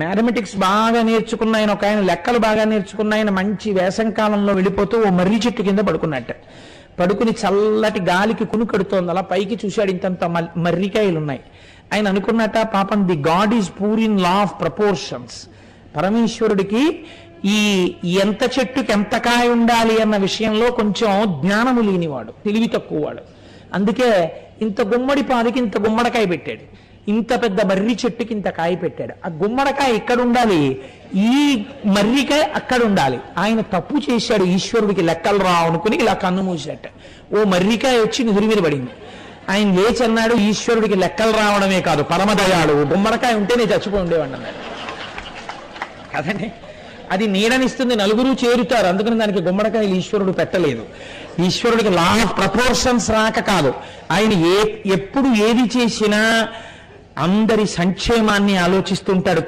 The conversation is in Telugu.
మ్యాథమెటిక్స్ బాగా నేర్చుకున్న ఆయన, ఒక ఆయన లెక్కలు బాగా నేర్చుకున్న ఆయన మంచి వేసంకాలంలో వెళ్ళిపోతూ ఓ మర్రి చెట్టు కింద పడుకున్నట్ట. పడుకుని చల్లటి గాలికి కునుకడుతోంది. అలా పైకి చూశాడు, ఇంతంత మర్రికాయలు ఉన్నాయి. ఆయన అనుకున్నట్ట, పాపం the God is poor in law of proportions. పరమేశ్వరుడికి ఈ ఎంత చెట్టుకి ఎంత కాయ ఉండాలి అన్న విషయంలో కొంచెం జ్ఞానము లేనివాడు, తెలివి తక్కువవాడు. అందుకే ఇంత గుమ్మడి పాదికి ఇంత గుమ్మడికాయ పెట్టాడు, ఇంత పెద్ద మర్రి చెట్టుకి ఇంత కాయ పెట్టాడు. ఆ గుమ్మడికాయ ఇక్కడ ఉండాలి, ఈ మర్రికాయ అక్కడ ఉండాలి. ఆయన తప్పు చేశాడు, ఈశ్వరుడికి లెక్కలు రావు అనుకుని ఇలా కన్ను మూసాట. ఓ మర్రికాయ వచ్చి నిధుల మీద పడింది. ఆయన లేచి అన్నాడు, ఈశ్వరుడికి లెక్కలు రావడమే కాదు పరమదయాడు, గుమ్మడికాయ ఉంటే నేను చచ్చిపోయి ఉండేవాడిని అన్నాడు. కదండి, అది నీడనిస్తుంది, నలుగురు చేరుతారు. అందుకని దానికి గుమ్మడికాయలు ఈశ్వరుడు పెట్టలేదు. ఈశ్వరుడికి లా ఆఫ్ ప్రపోర్షన్స్ రాక కాదు, ఆయన ఎప్పుడు ఏది చేసినా అందరి సంక్షేమాన్ని ఆలోచిస్తుంటాడు.